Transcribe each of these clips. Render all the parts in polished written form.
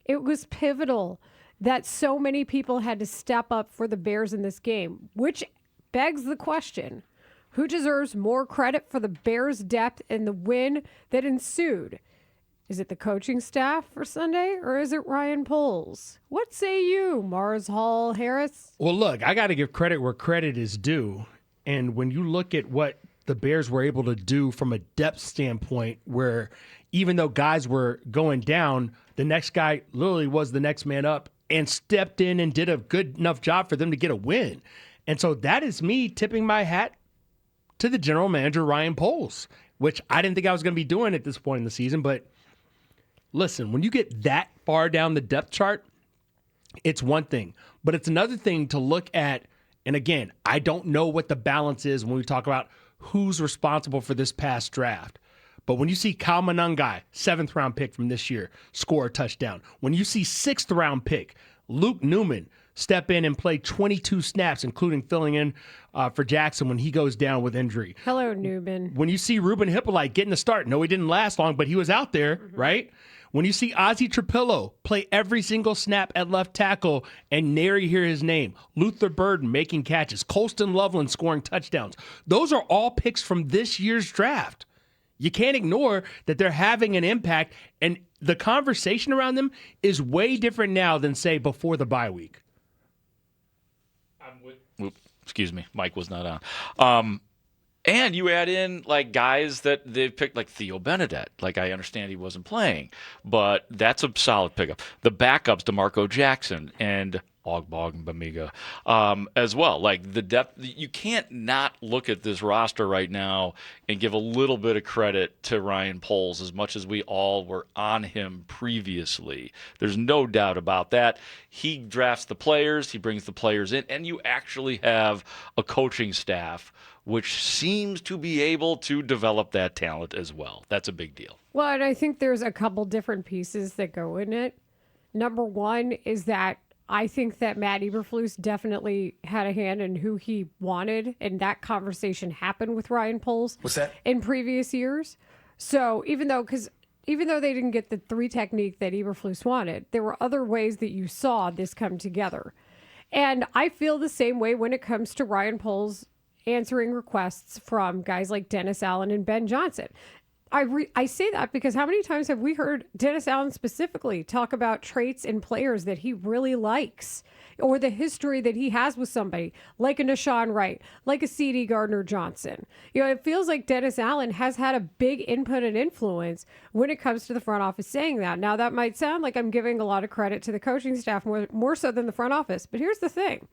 It was pivotal that so many people had to step up for the Bears in this game, which begs the question, who deserves more credit for the Bears' depth and the win that ensued? Is it the coaching staff for Sunday, or is it Ryan Poles? What say you, Mars Hall Harris? Well, look, I got to give credit where credit is due. And when you look at what the Bears were able to do from a depth standpoint, where even though guys were going down, the next guy literally was the next man up and stepped in and did a good enough job for them to get a win. And so that is me tipping my hat to the general manager, Ryan Poles, which I didn't think I was going to be doing at this point in the season. But listen, when you get that far down the depth chart, it's one thing. But it's another thing to look at, and again, I don't know what the balance is when we talk about who's responsible for this past draft. But when you see Kyle Monangai, 7th-round pick from this year, score a touchdown. When you see 6th-round pick Luke Newman step in and play 22 snaps, including filling in for Jackson when he goes down with injury. Hello, Newman. When you see Ruben Hippolyte getting the start, no, he didn't last long, but he was out there, right? When you see Ozzie Trapillo play every single snap at left tackle and nary hear his name, Luther Burden making catches, Colston Loveland scoring touchdowns. Those are all picks from this year's draft. You can't ignore that they're having an impact, and the conversation around them is way different now than, say, before the bye week. Excuse me, Mike was not on. And you add in like guys that they've picked, like Theo Benedette. Like, I understand he wasn't playing, but that's a solid pickup. The backups, DeMarco Jackson and Ogbongbemiga as well. Like, the depth, you can't not look at this roster right now and give a little bit of credit to Ryan Poles as much as we all were on him previously. There's no doubt about that. He drafts the players, he brings the players in, and you actually have a coaching staff which seems to be able to develop that talent as well. That's a big deal. Well, and I think there's a couple different pieces that go in it. Number one is that I think that Matt Eberflus definitely had a hand in who he wanted, and that conversation happened with Ryan Poles. What's that? In previous years. So even though they didn't get the 3 technique that Eberflus wanted, there were other ways that you saw this come together. And I feel the same way when it comes to Ryan Poles answering requests from guys like Dennis Allen and Ben Johnson. I say that because how many times have we heard Dennis Allen specifically talk about traits in players that he really likes, or the history that he has with somebody, like a Nashawn Wright, like a C.D. Gardner-Johnson. You know, it feels like Dennis Allen has had a big input and influence when it comes to the front office saying that. Now, that might sound like I'm giving a lot of credit to the coaching staff more so than the front office, but here's the thing.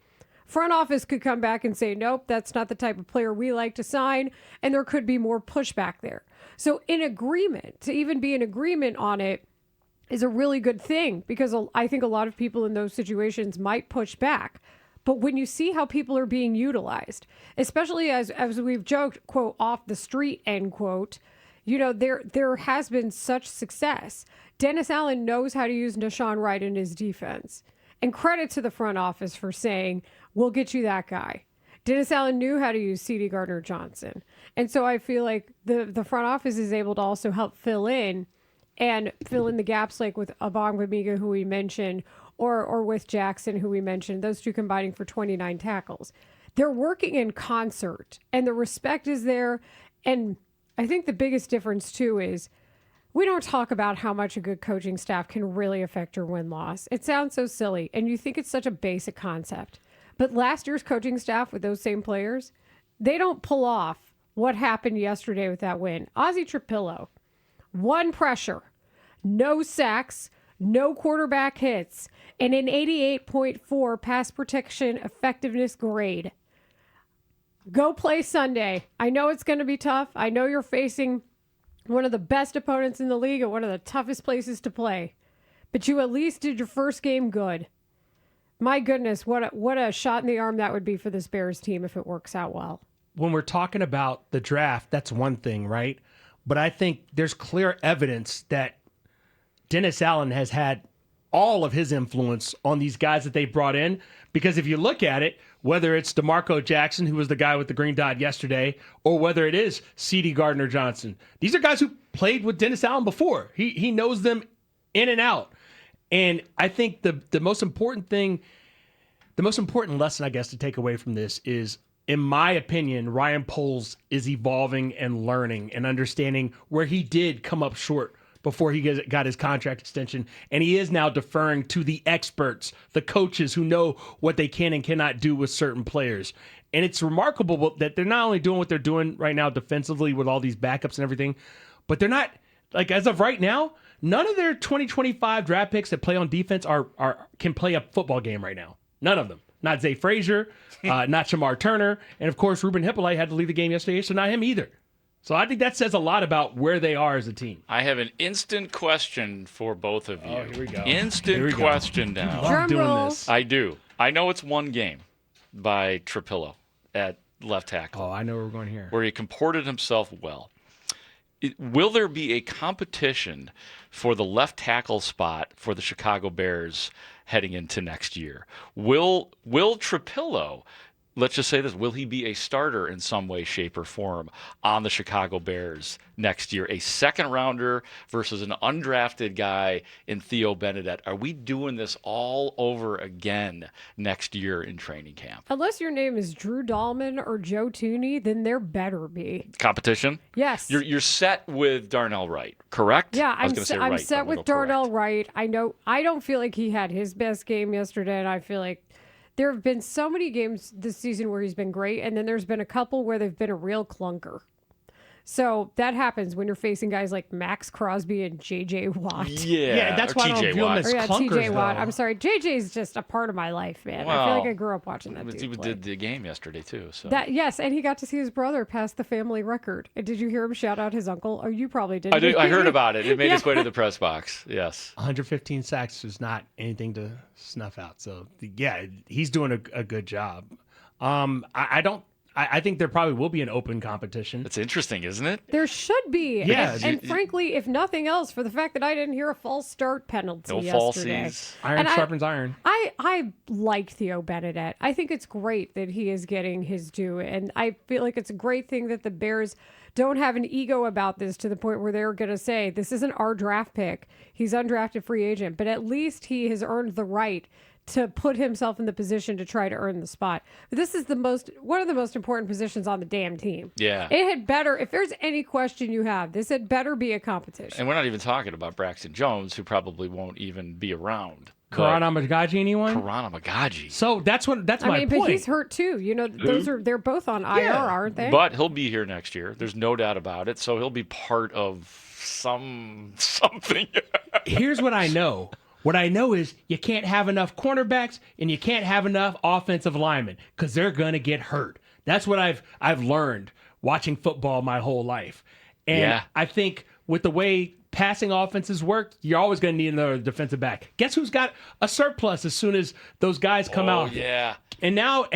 Front office could come back and say, nope, that's not the type of player we like to sign, and there could be more pushback there. So in agreement, to even be in agreement on it is a really good thing, because I think a lot of people in those situations might push back. But when you see how people are being utilized, especially as we've joked, quote, off the street, end quote, you know, there has been such success. Dennis Allen knows how to use Nashawn Wright in his defense. And credit to the front office for saying, we'll get you that guy. Dennis Allen knew how to use C.D. Gardner-Johnson. And so I feel like the front office is able to also help fill in the gaps, like with Ogbongbemiga, who we mentioned, or with Jackson, who we mentioned, those two combining for 29 tackles. They're working in concert, and the respect is there. And I think the biggest difference, too, is we don't talk about how much a good coaching staff can really affect your win-loss. It sounds so silly, and you think it's such a basic concept. But last year's coaching staff with those same players, they don't pull off what happened yesterday with that win. Ozzie Trapillo, 1 pressure, no sacks, no quarterback hits, and an 88.4 pass protection effectiveness grade. Go play Sunday. I know it's going to be tough. I know you're facing one of the best opponents in the league at one of the toughest places to play. But you at least did your first game good. My goodness, what a shot in the arm that would be for this Bears team if it works out well. When we're talking about the draft, that's one thing, right? But I think there's clear evidence that Dennis Allen has had all of his influence on these guys that they brought in. Because if you look at it, whether it's DeMarco Jackson, who was the guy with the green dot yesterday, or whether it is C.D. Gardner-Johnson, these are guys who played with Dennis Allen before. He knows them in and out. And I think the most important lesson, I guess, to take away from this is, in my opinion, Ryan Poles is evolving and learning and understanding where he did come up short before he got his contract extension. And he is now deferring to the experts, the coaches who know what they can and cannot do with certain players. And it's remarkable that they're not only doing what they're doing right now defensively with all these backups and everything, but they're not, like, as of right now, none of their 2025 draft picks that play on defense can play a football game right now. None of them. Not Zay Frazier, not Shamar Turner, and of course Ruben Hippolyte had to leave the game yesterday, so not him either. So I think that says a lot about where they are as a team. I have an instant question for both of you. Oh, here we go. Instant question now. I'm doing this. I do. I know it's one game by Trapillo at left tackle. Oh, I know where we're going here. Where he comported himself well. Will there be a competition for the left tackle spot for the Chicago Bears heading into next year? Will Trapillo, let's just say this, will he be a starter in some way, shape, or form on the Chicago Bears next year? A second rounder versus an undrafted guy in Theo Benedette. Are we doing this all over again next year in training camp? Unless your name is Drew Dahlman or Joe Tooney, then there better be Competition? Yes. You're set with Darnell Wright, correct? Yeah, I was gonna say I'm Wright, set but we'll with go Darnell correct. Wright. I don't feel like he had his best game yesterday, and I feel like there have been so many games this season where he's been great, and then there's been a couple where they've been a real clunker. So that happens when you're facing guys like Max Crosby and J.J. Watt. Yeah, that's or why I don't TJ view him Watt. as Or yeah, clunkers, T.J. Watt. though. I'm sorry. J.J.'s just a part of my life, man. I feel like I grew up watching that He dude play. did the game yesterday too. So Yes, and he got to see his brother pass the family record. And did you hear him shout out his uncle? Oh, you probably did. I heard about it. It made its way to the press box. Yes. 115 sacks is not anything to snuff out. So, yeah, he's doing a good job. I think there probably will be an open competition. It's interesting, isn't it? There should be. Yeah. And frankly, if nothing else, for the fact that I didn't hear a false start penalty No yesterday. falsies. Iron And sharpens iron. I like Theo Benedette. I think it's great that he is getting his due. And I feel like it's a great thing that the Bears don't have an ego about this to the point where they're going to say, this isn't our draft pick. He's undrafted free agent. But at least he has earned the right to put himself in the position to try to earn the spot. But this is one of the most important positions on the damn team. Yeah. It had better, if there's any question you have, this had better be a competition. And we're not even talking about Braxton Jones, who probably won't even be around. Karana Magaji, anyone? Karana Magaji. So that's my point. But he's hurt too. You know, they're both on IR, aren't they? But he'll be here next year. There's no doubt about it. So he'll be part of something. Here's what I know. What I know is you can't have enough cornerbacks and you can't have enough offensive linemen because they're going to get hurt. That's what I've learned watching football my whole life. And I think with the way passing offenses work, you're always going to need another defensive back. Guess who's got a surplus as soon as those guys come out? Yeah. And now,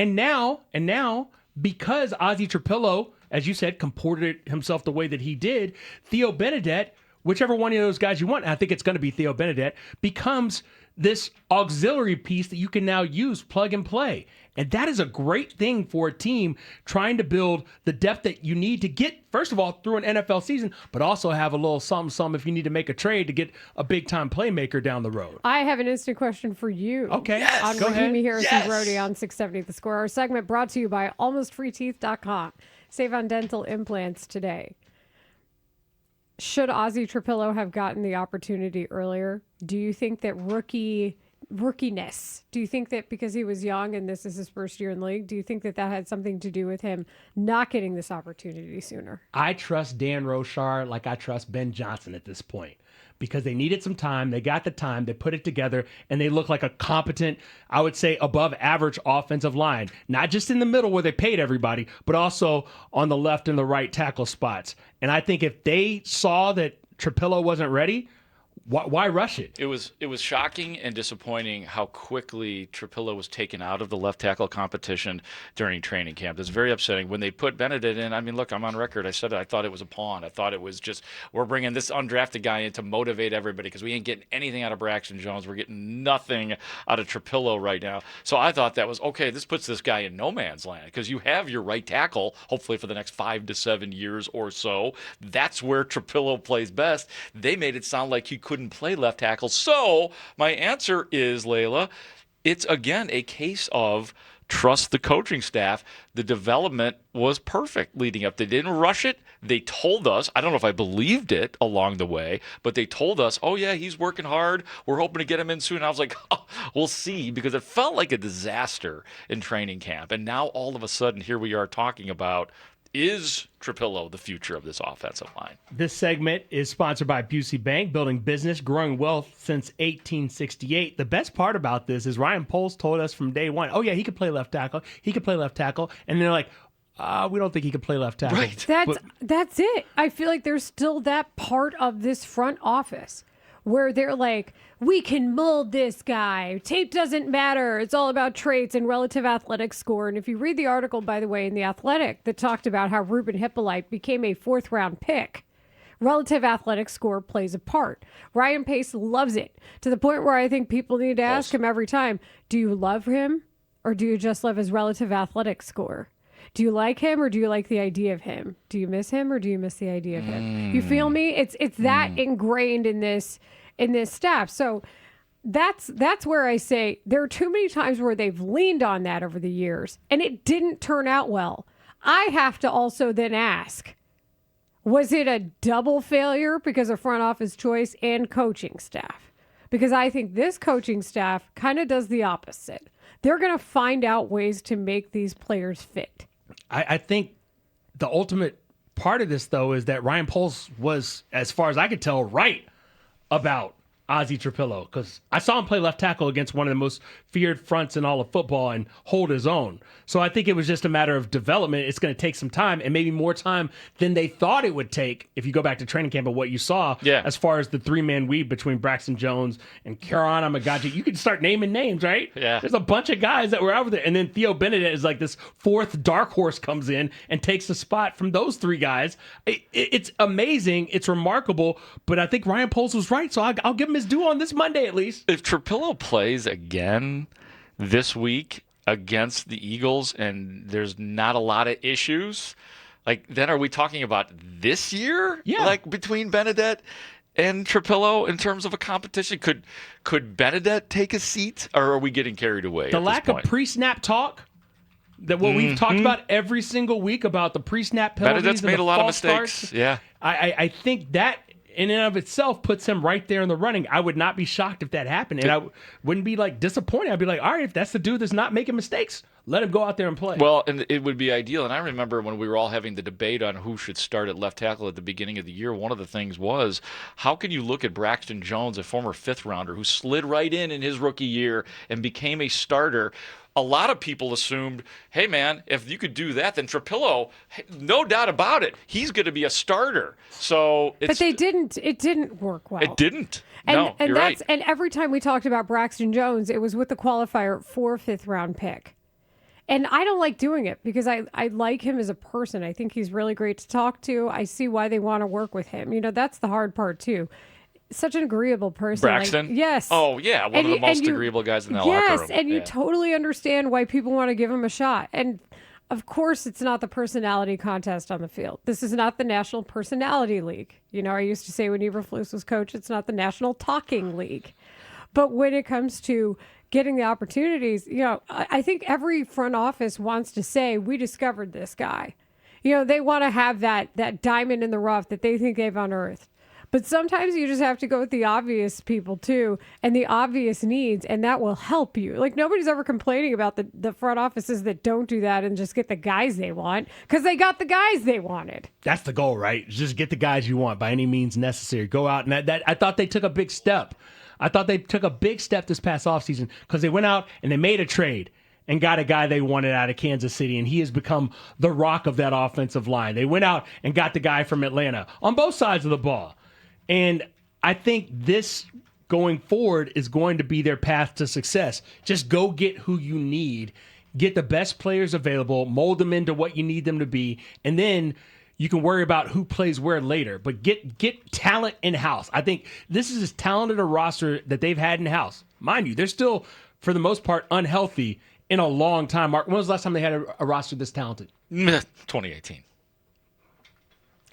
because Ozzie Trapillo, as you said, comported himself the way that he did, Theo Benedette, whichever one of those guys you want, and I think it's going to be Theo Benedette, becomes this auxiliary piece that you can now use, plug and play. And that is a great thing for a team trying to build the depth that you need to get, first of all, through an NFL season, but also have a little something if you need to make a trade to get a big-time playmaker down the road. I have an instant question for you. Okay. On Go ahead. Rahimi, Harris and Grote on 670 The Score. Our segment brought to you by AlmostFreeTeeth.com. Save on dental implants today. Should Ozzie Trapillo have gotten the opportunity earlier? Do you think that rookiness, do you think that because he was young and this is his first year in the league, do you think that had something to do with him not getting this opportunity sooner? I trust Dan Rochar like I trust Ben Johnson at this point because they needed some time. They got the time. They put it together, and they look like a competent, I would say, above average offensive line. Not just in the middle where they paid everybody, but also on the left and the right tackle spots. And I think if they saw that Trapillo wasn't ready, why rush it? It was shocking and disappointing how quickly Trapillo was taken out of the left tackle competition during training camp. It's very upsetting. When they put Benedict in, I mean, look, I'm on record. I said it. I thought it was a pawn. I thought it was just, we're bringing this undrafted guy in to motivate everybody because we ain't getting anything out of Braxton Jones. We're getting nothing out of Trapillo right now. So I thought that was, okay, this puts this guy in no man's land because you have your right tackle, hopefully for the next 5 to 7 years or so. That's where Trapillo plays best. They made it sound like he couldn't couldn't play left tackle. So my answer is, Leila, it's again a case of trust the coaching staff. The development was perfect leading up. They didn't rush it. They told us, I don't know if I believed it along the way, but they told us, oh, yeah, he's working hard. We're hoping to get him in soon. And I was like, oh, we'll see, because it felt like a disaster in training camp. And now all of a sudden, here we are talking about, is Trapillo the future of this offensive line? This segment is sponsored by Busey Bank, building business, growing wealth since 1868. The best part about this is Ryan Poles told us from day one, oh, yeah, he could play left tackle. He could play left tackle. And they're like, we don't think he could play left tackle. Right. That's it. I feel like there's still that part of this front office where they're like, we can mold this guy. Tape doesn't matter. It's all about traits and relative athletic score. And if you read the article, by the way, in The Athletic that talked about how Ruben Hippolyte became a 4th-round pick, relative athletic score plays a part. Ryan Pace loves it, to the point where I think people need to ask him every time, do you love him or do you just love his relative athletic score? Do you like him or do you like the idea of him? Do you miss him or do you miss the idea of him? You feel me? It's that ingrained in this staff. So that's where I say there are too many times where they've leaned on that over the years and it didn't turn out well. I have to also then ask, was it a double failure because of front office choice and coaching staff? Because I think this coaching staff kind of does the opposite. They're going to find out ways to make these players fit. I think the ultimate part of this, though, is that Ryan Poles was, as far as I could tell, right about Ozzie Trapillo, because I saw him play left tackle against one of the most feared fronts in all of football and hold his own. So I think it was just a matter of development. It's going to take some time, and maybe more time than they thought it would take if you go back to training camp and what you saw as far as the 3-man weave between Braxton Jones and Karana Magaji. You could start naming names, right? Yeah. There's a bunch of guys that were over there. And then Theo Benedict is like this 4th dark horse comes in and takes the spot from those 3 guys. It's amazing. It's remarkable. But I think Ryan Poles was right, so I'll give him his due on this Monday at least. If Trapillo plays again this week against the Eagles and there's not a lot of issues, like, then are we talking about this year? Yeah. Like, between Benedict and Trapillo in terms of a competition? Could Benedict take a seat, or are we getting carried away? The lack of pre-snap talk, that what we've talked about every single week about the pre-snap penalties. Benedict's and made the a lot of false mistakes. starts. Yeah. I think that in and of itself puts him right there in the running. I would not be shocked if that happened. And I wouldn't be like disappointed. I'd be like, all right, if that's the dude that's not making mistakes, let him go out there and play. Well, and it would be ideal. And I remember when we were all having the debate on who should start at left tackle at the beginning of the year, one of the things was, how can you look at Braxton Jones, a former 5th-rounder, who slid right in his rookie year and became a starter? A lot of people assumed, hey, man, if you could do that, then Trapillo, no doubt about it, he's going to be a starter. So but they didn't. It didn't work well. It didn't. And you're right. And every time we talked about Braxton Jones, it was with the qualifier for 5th-round pick. And I don't like doing it because I like him as a person. I think he's really great to talk to. I see why they want to work with him. You know, that's the hard part, too. Such an agreeable person. Braxton? Yes. Oh, yeah. One of the most agreeable guys in the locker room. Yes, and you totally understand why people want to give him a shot. And, of course, it's not the personality contest on the field. This is not the National Personality League. You know, I used to say when Eberflus was coach, it's not the National Talking League. But when it comes to getting the opportunities, you know, I think every front office wants to say, we discovered this guy. You know, they want to have that diamond in the rough that they think they've unearthed. But sometimes you just have to go with the obvious people, too, and the obvious needs, and that will help you. Like, nobody's ever complaining about the front offices that don't do that and just get the guys they want, because they got the guys they wanted. That's the goal, right? Just get the guys you want by any means necessary. Go out, and that I thought they took a big step. I thought they took a big step this past offseason because they went out and they made a trade and got a guy they wanted out of Kansas City, and he has become the rock of that offensive line. They went out and got the guy from Atlanta on both sides of the ball. And I think this going forward is going to be their path to success. Just go get who you need, get the best players available, mold them into what you need them to be, and then you can worry about who plays where later. But get talent in-house. I think this is as talented a roster that they've had in-house. Mind you, they're still, for the most part, unhealthy in a long time. Mark, when was the last time they had a roster this talented? 2018.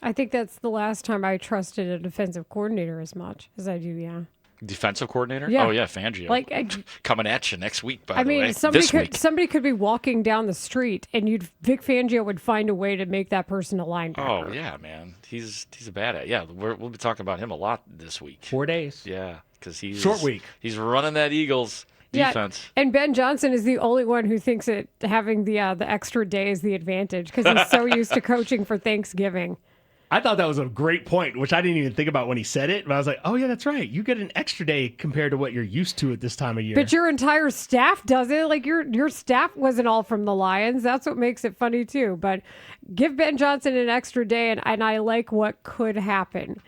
I think that's the last time I trusted a defensive coordinator as much as I do, yeah. Defensive coordinator? Yeah. Oh, yeah, Fangio. Coming at you next week, by the way. Somebody could be walking down the street and Vic Fangio would find a way to make that person a linebacker. Oh, yeah, man. He's a bad at. Yeah, we'll be talking about him a lot this week. 4 days. Yeah, because he's short week. He's running that Eagles defense. Yeah, and Ben Johnson is the only one who thinks that having the extra day is the advantage because he's so used to coaching for Thanksgiving. I thought that was a great point, which I didn't even think about when he said it. But I was like, oh, yeah, that's right. You get an extra day compared to what you're used to at this time of year. But your entire staff does it. Like, your staff wasn't all from the Lions. That's what makes it funny, too. But give Ben Johnson an extra day, and I like what could happen.